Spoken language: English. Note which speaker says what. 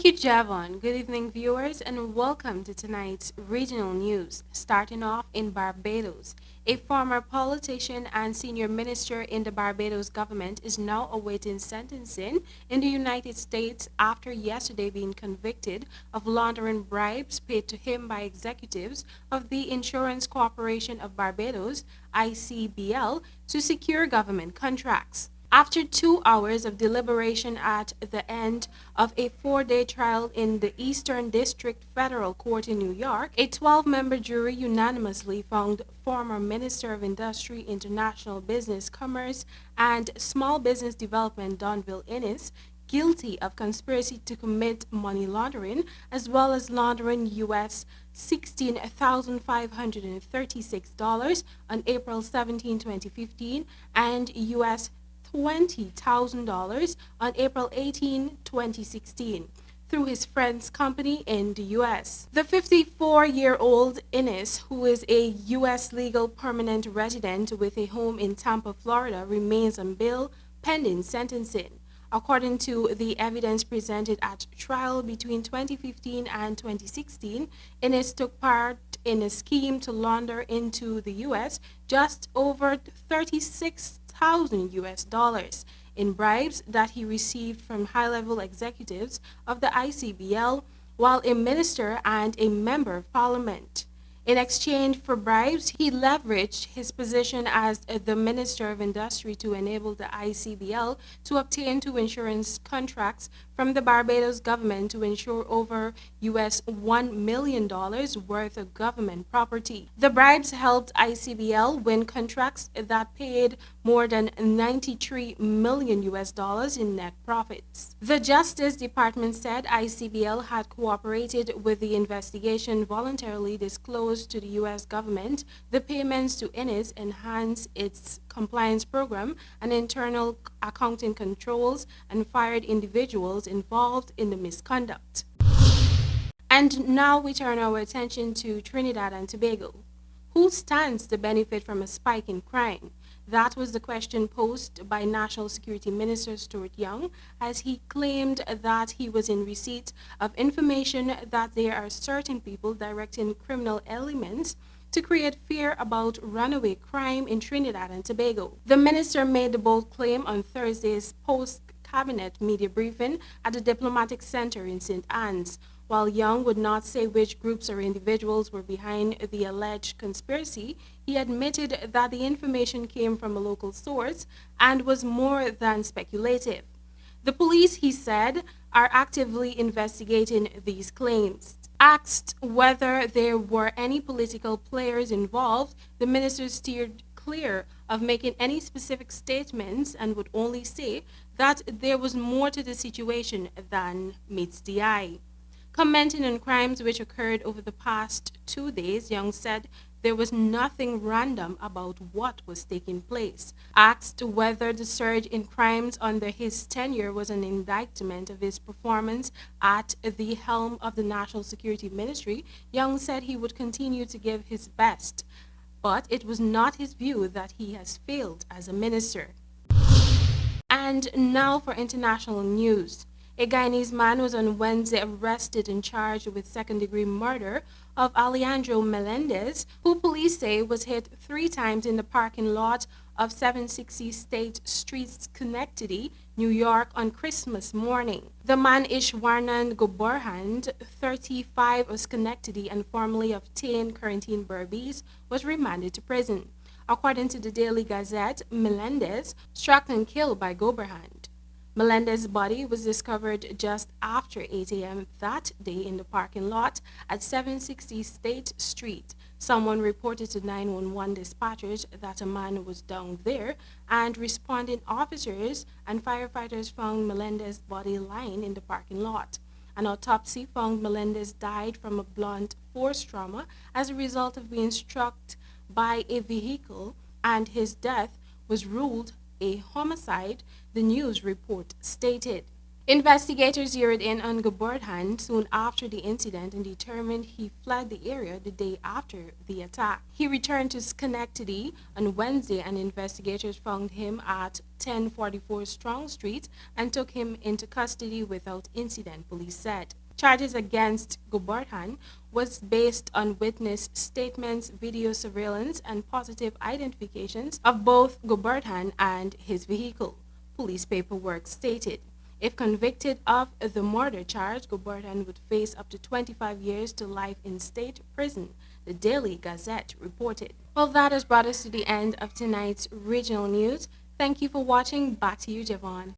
Speaker 1: Thank you, Javon. Good evening, viewers, and welcome to tonight's regional news. Starting off in Barbados, a former politician and senior minister in the Barbados government is now awaiting sentencing in the United States after yesterday being convicted of laundering bribes paid to him by executives of the Insurance Corporation of Barbados, ICBL, to secure government contracts. After 2 hours of deliberation at the end of a 4 day trial in the Eastern District Federal Court in New York, a 12 member jury unanimously found former Minister of Industry, International Business, Commerce, and Small Business Development Donville Innes guilty of conspiracy to commit money laundering as well as laundering U.S. $16,536 on April 17, 2015, and U.S. $20,000 on April 18, 2016, through his friend's company in the U.S. The 54-year-old Innes, who is a U.S. legal permanent resident with a home in Tampa, Florida, remains on bail pending sentencing. According to the evidence presented at trial between 2015 and 2016, Innes took part in a scheme to launder into the U.S. just over 36,000 US dollars in bribes that he received from high-level executives of the ICBL while a minister and a member of parliament. In exchange for bribes, he leveraged his position as the Minister of Industry to enable the ICBL to obtain two insurance contracts from the Barbados government to insure over US $1 million worth of government property. The bribes helped ICBL win contracts that paid more than 93 million US dollars in net profits. The Justice Department said ICBL had cooperated with the investigation, voluntarily disclosed to the U.S. government the payments to Innes enhance its compliance program and internal accounting controls, and fired individuals involved in the misconduct. And now we turn our attention to Trinidad and Tobago. Who stands to benefit from a spike in crime? That was the question posed by National Security Minister Stuart Young as he claimed that he was in receipt of information that there are certain people directing criminal elements to create fear about runaway crime in Trinidad and Tobago. The minister made the bold claim on Thursday's post-cabinet media briefing at the Diplomatic Center in St. Anne's. While Young would not say which groups or individuals were behind the alleged conspiracy, he admitted that the information came from a local source and was more than speculative. The police, he said, are actively investigating these claims. Asked whether there were any political players involved, the minister steered clear of making any specific statements and would only say that there was more to the situation than meets the eye. Commenting on crimes which occurred over the past 2 days, Young said there was nothing random about what was taking place. Asked whether the surge in crimes under his tenure was an indictment of his performance at the helm of the National Security Ministry, Young said he would continue to give his best, but it was not his view that he has failed as a minister. And now for international news. A Guyanese man was on Wednesday arrested and charged with second-degree murder of Alejandro Melendez, who police say was hit 3 times in the parking lot of 760 State Street, Schenectady, New York, on Christmas morning. The man Ishwarnan Goborhand, 35, of Schenectady and formerly of Tain, Corentyne, Berbice, was remanded to prison. According to the Daily Gazette, Melendez struck and killed by Goborhand. Melendez's body was discovered just after 8 a.m. that day in the parking lot at 760 State Street. Someone reported to 911 dispatchers that a man was down there, and responding officers and firefighters found Melendez's body lying in the parking lot. An autopsy found Melendez died from a blunt force trauma as a result of being struck by a vehicle, and his death was ruled a homicide, the news report stated. Investigators zeroed in on Gobardhan soon after the incident and determined he fled the area the day after the attack. He returned to Schenectady on Wednesday and investigators found him at 1044 Strong Street and took him into custody without incident, police said. Charges against Gobardhan was based on witness statements, video surveillance, and positive identifications of both Gobardhan and his vehicle, police paperwork stated. If convicted of the murder charge, Gobardhan would face up to 25 years to life in state prison, the Daily Gazette reported. Well, that has brought us to the end of tonight's regional news. Thank you for watching. Back to you, Javon.